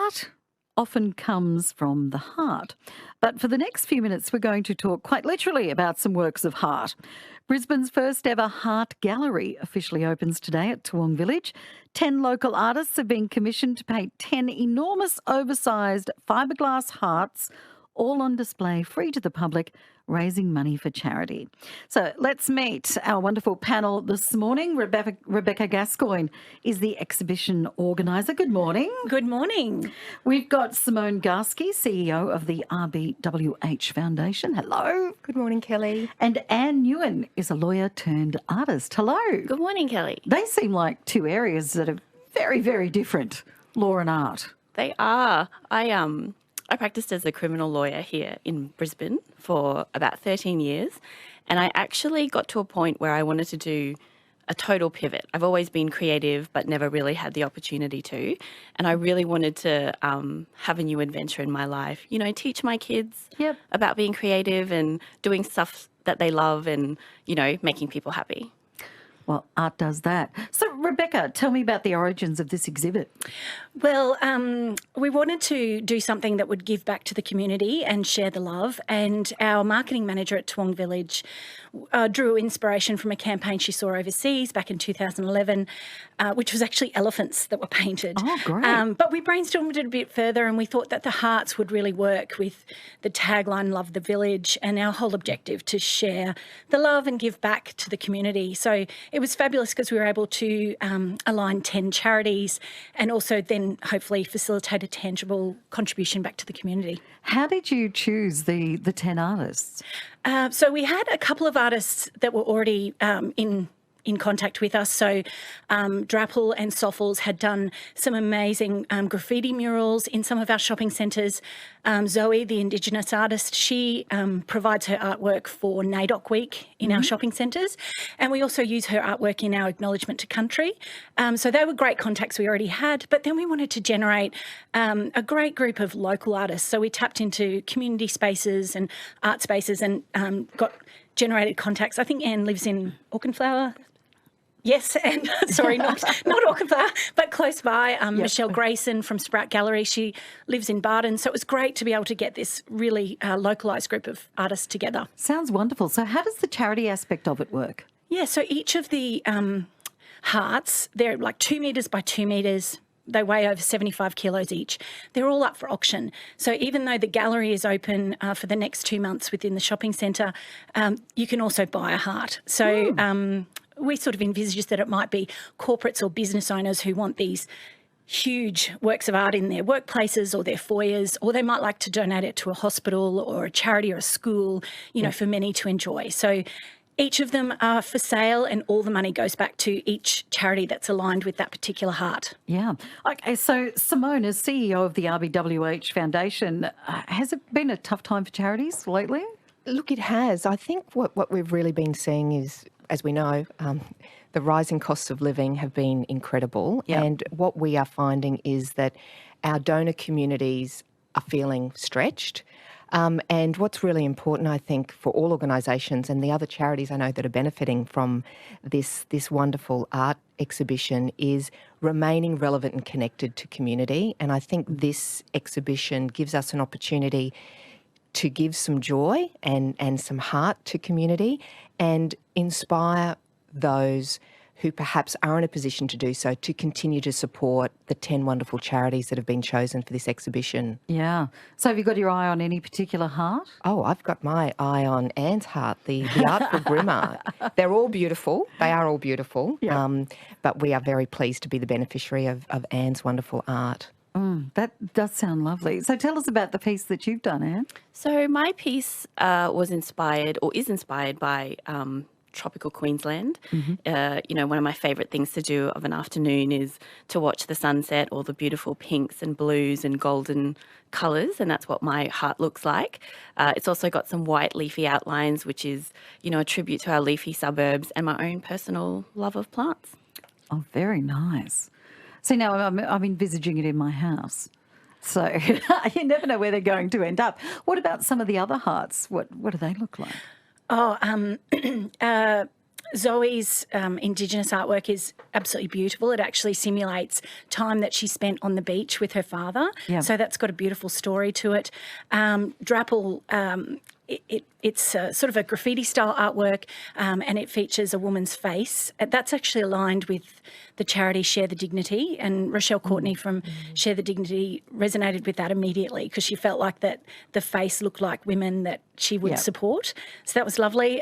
Art often comes from the heart. But for the next few minutes, we're going to talk quite literally about some works of heart. Brisbane's first ever Heart Gallery officially opens today at Toowong Village. 10 local artists have been commissioned to paint 10 enormous oversized fiberglass hearts, all on display, free to the public, raising money for charity. So let's meet our wonderful panel this morning. Rebecca Gascoigne is the exhibition organiser. Good morning. Good morning. We've got Simone Garsky, CEO of the RBWH Foundation. Hello. Good morning, Kelly. And Anne Nguyen is a lawyer turned artist. Hello. Good morning, Kelly. They seem like two areas that are very, very different, law and art. They are. I practiced as a criminal lawyer here in Brisbane for about 13 years, and I actually got to a point where I wanted to do a total pivot. I've always been creative but never really had the opportunity to, and I really wanted to have a new adventure in my life. You know, teach my kids about being creative and doing stuff that they love and, you know, making people happy. Well, art does that. So, Rebecca, tell me about the origins of this exhibit. Well, we wanted to do something that would give back to the community and share the love. And our marketing manager at Toowong Village drew inspiration from a campaign she saw overseas back in 2011, which was actually elephants that were painted. Oh, great. But we brainstormed it a bit further and we thought that the hearts would really work with the tagline, Love the Village, and our whole objective to share the love and give back to the community. So it was fabulous because we were able to align 10 charities and also then hopefully facilitate a tangible contribution back to the community. How did you choose the 10 artists? So we had a couple of artists that were already in contact with us. So Drapple and Soffles had done some amazing graffiti murals in some of our shopping centres. Zoe, the Indigenous artist, she provides her artwork for NAIDOC Week in our shopping centres. And we also use her artwork in our Acknowledgement to Country. So they were great contacts we already had. But then we wanted to generate a great group of local artists. So we tapped into community spaces and art spaces and generated contacts. I think Anne lives in Auchenflower. Yes, and sorry, not Auchenflower, but close by. Michelle Grayson from Sprout Gallery, she lives in Barton. So it was great to be able to get this really localised group of artists together. Sounds wonderful. So how does the charity aspect of it work? Yeah, so each of the hearts, they're like 2 metres by 2 metres. They weigh over 75 kilos each. They're all up for auction. So even though the gallery is open for the next 2 months within the shopping centre, you can also buy a heart. So we sort of envisage that it might be corporates or business owners who want these huge works of art in their workplaces or their foyers, or they might like to donate it to a hospital or a charity or a school, you know, for many to enjoy. So each of them are for sale and all the money goes back to each charity that's aligned with that particular heart. Yeah. Okay, so Simone, as CEO of the RBWH Foundation, has it been a tough time for charities lately? Look, it has. I think what we've really been seeing is, as we know, the rising costs of living have been incredible. Yep. And what we are finding is that our donor communities are feeling stretched. And what's really important, I think, for all organisations and the other charities I know that are benefiting from this wonderful art exhibition is remaining relevant and connected to community. And I think this exhibition gives us an opportunity to give some joy and some heart to community and inspire those who perhaps are in a position to do so to continue to support the 10 wonderful charities that have been chosen for this exhibition. Yeah. So have you got your eye on any particular heart? Oh, I've got my eye on Anne's heart, the Artful Grim Art. They're all beautiful. They are all beautiful. Yeah. But we are very pleased to be the beneficiary of Anne's wonderful art. That does sound lovely. So tell us about the piece that you've done, Anne. So my piece was inspired or is inspired by tropical Queensland. You know, one of my favourite things to do of an afternoon is to watch the sunset, all the beautiful pinks and blues and golden colours, and that's what my heart looks like. It's also got some white leafy outlines, which is, you know, a tribute to our leafy suburbs and my own personal love of plants. Oh, very nice. See, now I'm envisaging it in my house. So you never know where they're going to end up. What about some of the other hearts? What do they look like? Oh, Zoe's Indigenous artwork is absolutely beautiful. It actually simulates time that she spent on the beach with her father. Yeah. So that's got a beautiful story to it. Drapple, it's sort of a graffiti-style artwork, and it features a woman's face. That's actually aligned with the charity Share the Dignity, and Rochelle Courtney from Share the Dignity resonated with that immediately because she felt like that the face looked like women that she would support. So that was lovely.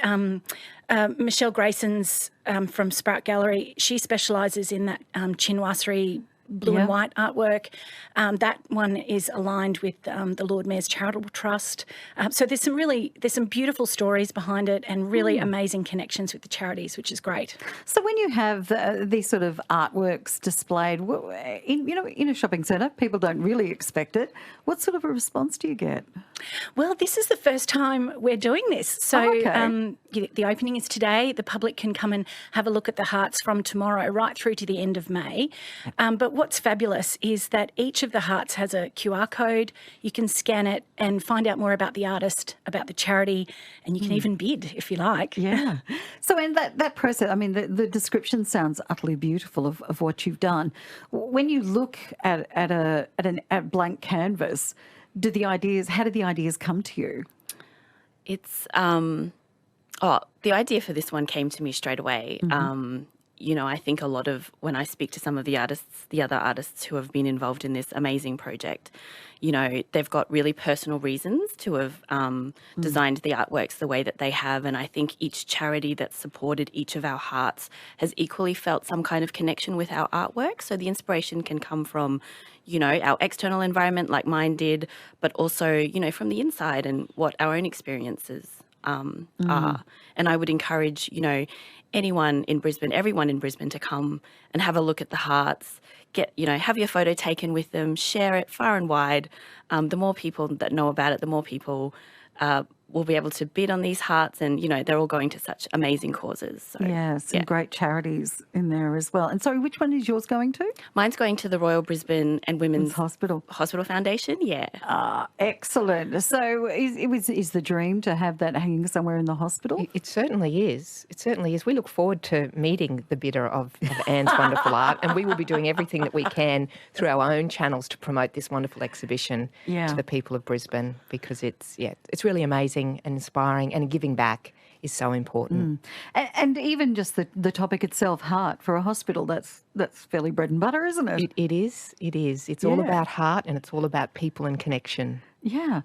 Michelle Grayson's from Sprout Gallery, she specialises in that chinoiserie blue and white artwork. That one is aligned with the Lord Mayor's Charitable Trust. So there's some beautiful stories behind it and really amazing connections with the charities, which is great. So when you have these sort of artworks displayed in a shopping centre, people don't really expect it. What sort of a response do you get? Well, this is the first time we're doing this. So the opening is today. The public can come and have a look at the hearts from tomorrow right through to the end of May. But what's fabulous is that each of the hearts has a QR code. You can scan it and find out more about the artist, about the charity, and you can even bid if you like. Yeah. So in that process, I mean, the description sounds utterly beautiful of what you've done. When you look at a blank canvas, how do the ideas come to you? It's the idea for this one came to me straight away. I think a lot of when I speak to some of the other artists who have been involved in this amazing project, they've got really personal reasons to have designed the artworks the way that they have. And I think each charity that supported each of our hearts has equally felt some kind of connection with our artwork. So the inspiration can come from, our external environment like mine did, but also, from the inside and what our own experiences are. And I would encourage, everyone in Brisbane to come and have a look at the hearts, have your photo taken with them, share it far and wide. The more people that know about it, the more people will be able to bid on these hearts, and they're all going to such amazing causes. So, some great charities in there as well. And sorry, which one is yours going to? Mine's going to the Royal Brisbane and Women's Hospital Foundation. Yeah. Excellent. So is the dream to have that hanging somewhere in the hospital? It certainly is. It certainly is. We look forward to meeting the bidder of Anne's wonderful art, and we will be doing everything that we can through our own channels to promote this wonderful exhibition to the people of Brisbane, because it's really amazing and inspiring, and giving back is so important. And even just the topic itself, heart, for a hospital, that's fairly bread and butter, isn't it? It is. It's all about heart, and it's all about people and connection. Yeah.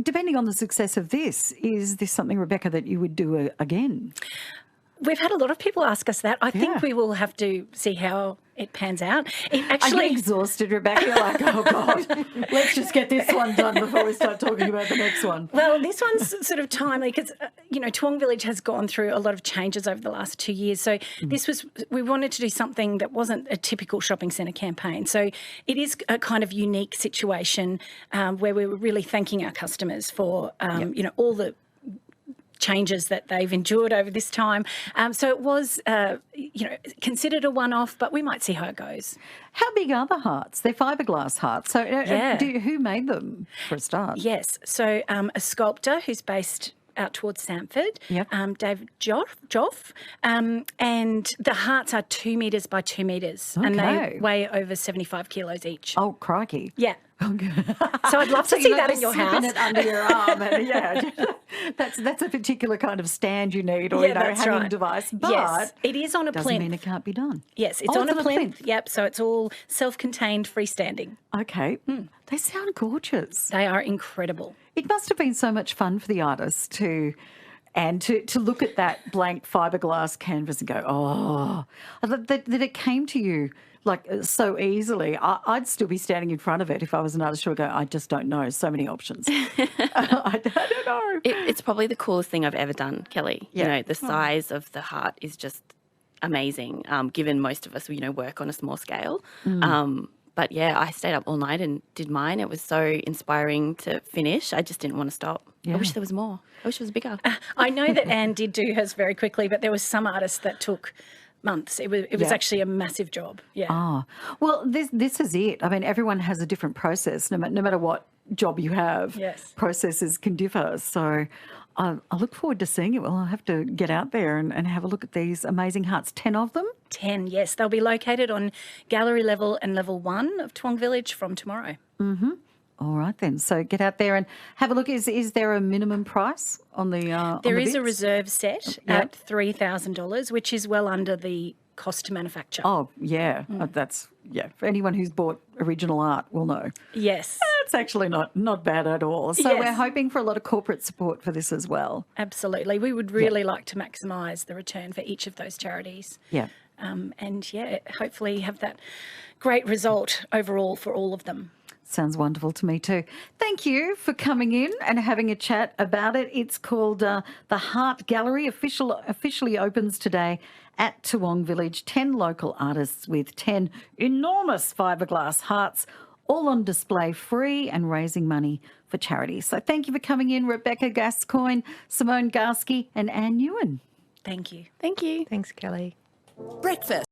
Depending on the success of this, is this something, Rebecca, that you would do again? We've had a lot of people ask us that. I think we will have to see how it pans out. I'm exhausted, Rebecca. You're like, oh, God, let's just get this one done before we start talking about the next one. Well, this one's sort of timely because, Toowong Village has gone through a lot of changes over the last 2 years. So we wanted to do something that wasn't a typical shopping centre campaign. So it is a kind of unique situation where we were really thanking our customers for, all the changes that they've endured over this time. So it was, considered a one-off, but we might see how it goes. How big are the hearts? They're fiberglass hearts. So who made them, for a start? Yes. So a sculptor who's based out towards Sanford, David Joff, and the hearts are 2 metres by 2 metres, and they weigh over 75 kilos each. Oh, crikey. Yeah. Okay. So I'd love to see that in your house. It under your arm, and that's a particular kind of stand you need, or hanging device. But yes, it is on a doesn't plinth. Mean it can't be done. Yes, it's on a plinth. Yep. So it's all self-contained, freestanding. Okay. They sound gorgeous. They are incredible. It must have been so much fun for the artists to look at that blank fiberglass canvas and go, oh, that it came to you like so easily. I'd still be standing in front of it if I was an artist who would go, I just don't know, so many options. I don't know. It's probably the coolest thing I've ever done, Kelly. Yeah. The size of the heart is just amazing, given most of us, work on a small scale. But yeah, I stayed up all night and did mine. It was so inspiring to finish. I just didn't want to stop. Yeah. I wish there was more. I wish it was bigger. I know that Anne did do hers very quickly, but there was some artists that took months. It was actually a massive job. Yeah. Ah, well, this is it. I mean, everyone has a different process, no matter what job you have. Yes. Processes can differ. So I look forward to seeing it. Well, I'll have to get out there and have a look at these amazing hearts. 10 of them? 10, yes. They'll be located on gallery level and level 1 of Toowong Village from tomorrow. All right then. So get out there and have a look. Is there a minimum price on the There is a bids? reserve set at $3,000, which is well under the cost to manufacture. Oh, yeah. That's, yeah. For anyone who's bought original art will know. Yes, It's actually not bad at all. So Yes. we're hoping for a lot of corporate support for this as well. absolutely. We would really like to maximise the return for each of those charities. Yeah. And yeah, hopefully have that great result overall for all of them. Sounds wonderful to me too. Thank you for coming in and having a chat about it. It's called the Heart Gallery. Officially opens today at Toowong Village. 10 local artists with 10 enormous fiberglass hearts, all on display, free and raising money for charity. So thank you for coming in, Rebecca Gascoigne, Simone Garsky and Anne Ewan. Thank you. Thank you. Thanks, Kelly. Breakfast